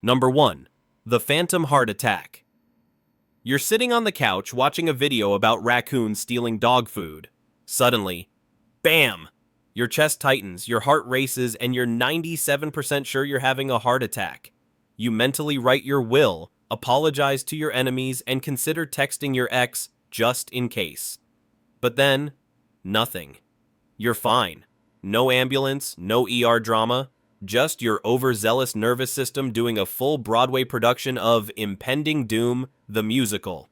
Number 1. The Phantom Heart Attack. You're sitting on the couch watching a video about raccoons stealing dog food. Suddenly, bam! Your chest tightens, your heart races, and you're 97% sure you're having a heart attack. You mentally write your will, apologize to your enemies, and consider texting your ex just in case. But then, nothing. You're fine. No ambulance, no ER drama, just your overzealous nervous system doing a full Broadway production of Impending Doom, the musical.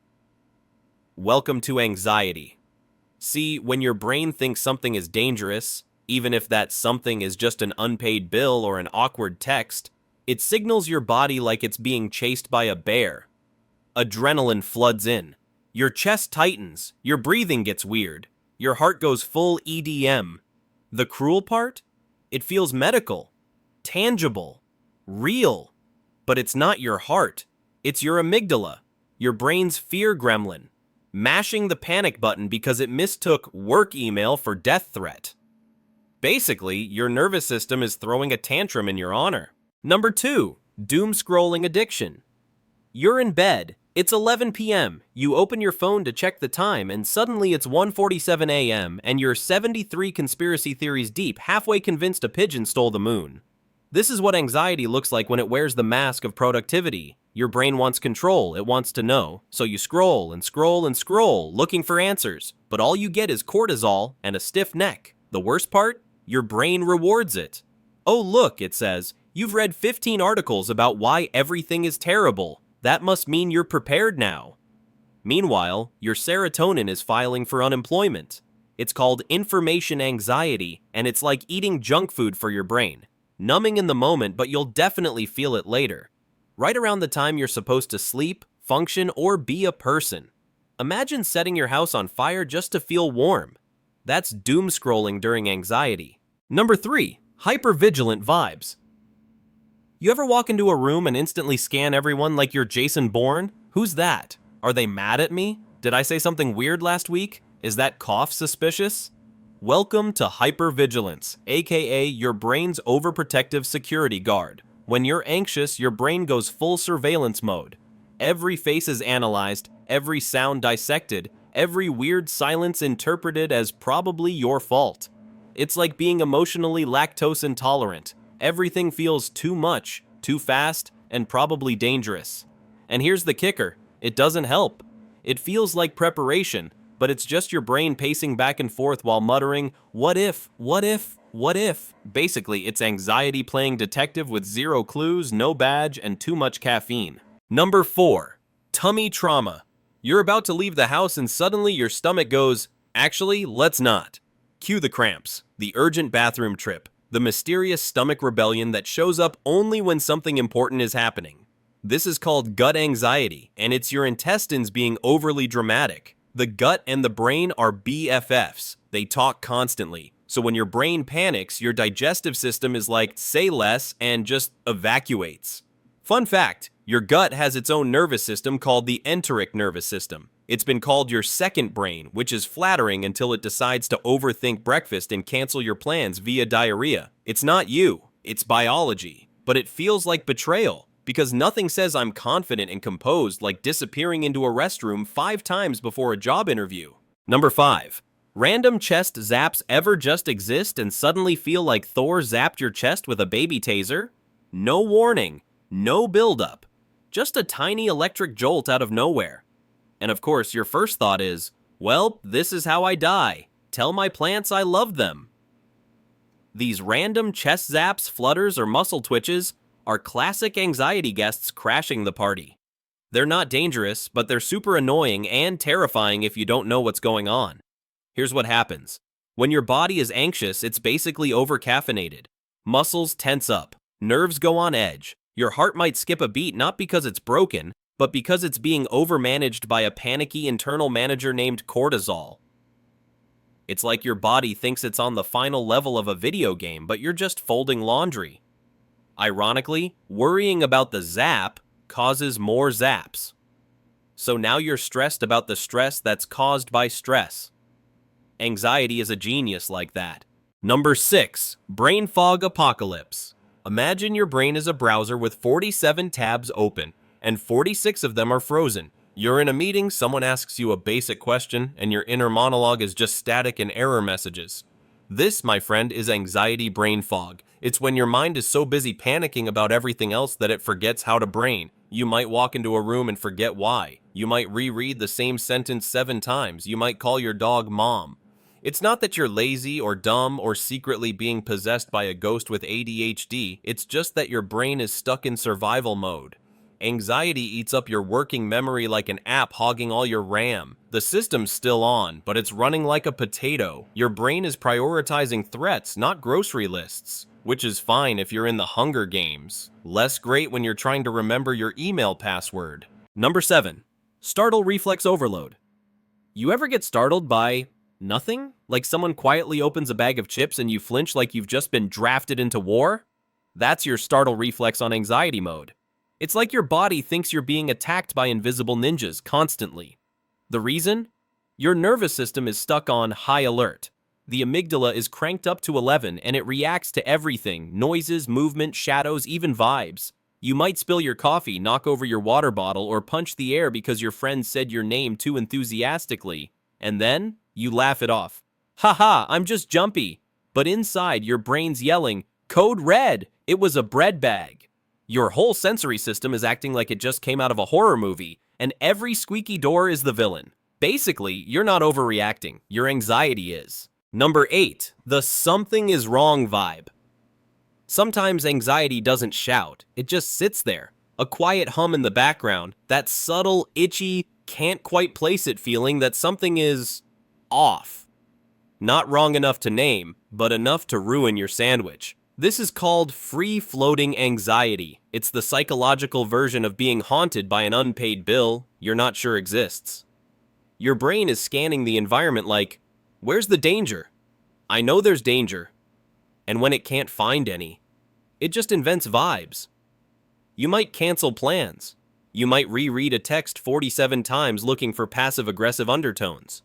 Welcome to anxiety. See, when your brain thinks something is dangerous, even if that something is just an unpaid bill or an awkward text, it signals your body like it's being chased by a bear. Adrenaline floods in. Your chest tightens, your breathing gets weird, your heart goes full EDM. The cruel part? It feels medical, tangible, real. But it's not your heart. It's your amygdala, your brain's fear gremlin, mashing the panic button because it mistook work email for death threat. Basically, your nervous system is throwing a tantrum in your honor. Number 2. Doomscrolling addiction. You're in bed. It's 11 p.m. You open your phone to check the time, and suddenly it's 1:47 a.m., and you're 73 conspiracy theories deep, halfway convinced a pigeon stole the moon. This is what anxiety looks like when it wears the mask of productivity. Your brain wants control, it wants to know, so you scroll and scroll and scroll, looking for answers, but all you get is cortisol and a stiff neck. The worst part? Your brain rewards it. Oh look, it says, you've read 15 articles about why everything is terrible. That must mean you're prepared now. Meanwhile, your serotonin is filing for unemployment. It's called information anxiety, and it's like eating junk food for your brain. Numbing in the moment, but you'll definitely feel it later. Right around the time you're supposed to sleep, function, or be a person. Imagine setting your house on fire just to feel warm. That's doom scrolling during anxiety. Number 3. Hypervigilant Vibes. You ever walk into a room and instantly scan everyone like you're Jason Bourne? Who's that? Are they mad at me? Did I say something weird last week? Is that cough suspicious? Welcome to hypervigilance, aka your brain's overprotective security guard. When you're anxious, your brain goes full surveillance mode. Every face is analyzed, every sound dissected, every weird silence interpreted as probably your fault. It's like being emotionally lactose intolerant. Everything feels too much, too fast, and probably dangerous. And here's the kicker, it doesn't help. It feels like preparation, but it's just your brain pacing back and forth while muttering, what if, what if, what if? Basically, it's anxiety playing detective with zero clues, no badge, and too much caffeine. Number 4. Tummy trauma. You're about to leave the house and suddenly your stomach goes, actually, let's not. Cue the cramps, the urgent bathroom trip, the mysterious stomach rebellion that shows up only when something important is happening. This is called gut anxiety, and it's your intestines being overly dramatic. The gut and the brain are BFFs. They talk constantly. So when your brain panics, your digestive system is like, say less, and just evacuates. Fun fact, your gut has its own nervous system called the enteric nervous system. It's been called your second brain, which is flattering until it decides to overthink breakfast and cancel your plans via diarrhea. It's not you, it's biology. But it feels like betrayal, because nothing says I'm confident and composed like disappearing into a restroom 5 times before a job interview. Number 5. Random chest zaps ever just exist and suddenly feel like Thor zapped your chest with a baby taser? No warning, no buildup, just a tiny electric jolt out of nowhere. And of course, your first thought is, well, this is how I die. Tell my plants I love them. These random chest zaps, flutters, or muscle twitches are classic anxiety guests crashing the party. They're not dangerous, but they're super annoying and terrifying if you don't know what's going on. Here's what happens. When your body is anxious, it's basically overcaffeinated. Muscles tense up, nerves go on edge. Your heart might skip a beat not because it's broken, but because it's being overmanaged by a panicky internal manager named cortisol. It's like your body thinks it's on the final level of a video game, but you're just folding laundry. Ironically, worrying about the zap causes more zaps. So now you're stressed about the stress that's caused by stress. Anxiety is a genius like that. Number 6. Brain fog apocalypse. Imagine your brain is a browser with 47 tabs open, and 46 of them are frozen. You're in a meeting, someone asks you a basic question, and your inner monologue is just static and error messages. This, my friend, is anxiety brain fog. It's when your mind is so busy panicking about everything else that it forgets how to brain. You might walk into a room and forget why. You might reread the same sentence 7 times. You might call your dog mom. It's not that you're lazy or dumb or secretly being possessed by a ghost with ADHD. It's just that your brain is stuck in survival mode. Anxiety eats up your working memory like an app hogging all your RAM. The system's still on, but it's running like a potato. Your brain is prioritizing threats, not grocery lists, which is fine if you're in the Hunger Games. Less great when you're trying to remember your email password. Number 7. Startle reflex overload. You ever get startled by nothing? Like someone quietly opens a bag of chips and you flinch like you've just been drafted into war? That's your startle reflex on anxiety mode. It's like your body thinks you're being attacked by invisible ninjas constantly. The reason? Your nervous system is stuck on high alert. The amygdala is cranked up to 11 and it reacts to everything: noises, movement, shadows, even vibes. You might spill your coffee, knock over your water bottle, or punch the air because your friend said your name too enthusiastically. And then, you laugh it off. Haha, I'm just jumpy. But inside, your brain's yelling, "Code red! It was a bread bag." Your whole sensory system is acting like it just came out of a horror movie, and every squeaky door is the villain. Basically, you're not overreacting, your anxiety is. Number 8, the something is wrong vibe. Sometimes anxiety doesn't shout, it just sits there. A quiet hum in the background, that subtle, itchy, can't quite place it feeling that something is off. Not wrong enough to name, but enough to ruin your sandwich. This is called free-floating anxiety. It's the psychological version of being haunted by an unpaid bill you're not sure exists. Your brain is scanning the environment like, where's the danger? I know there's danger. And when it can't find any, it just invents vibes. You might cancel plans. You might reread a text 47 times looking for passive-aggressive undertones.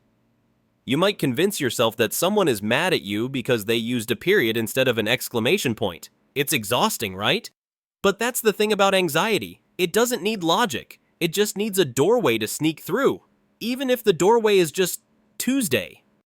You might convince yourself that someone is mad at you because they used a period instead of an exclamation point. It's exhausting, right? But that's the thing about anxiety. It doesn't need logic. It just needs a doorway to sneak through, even if the doorway is just Tuesday.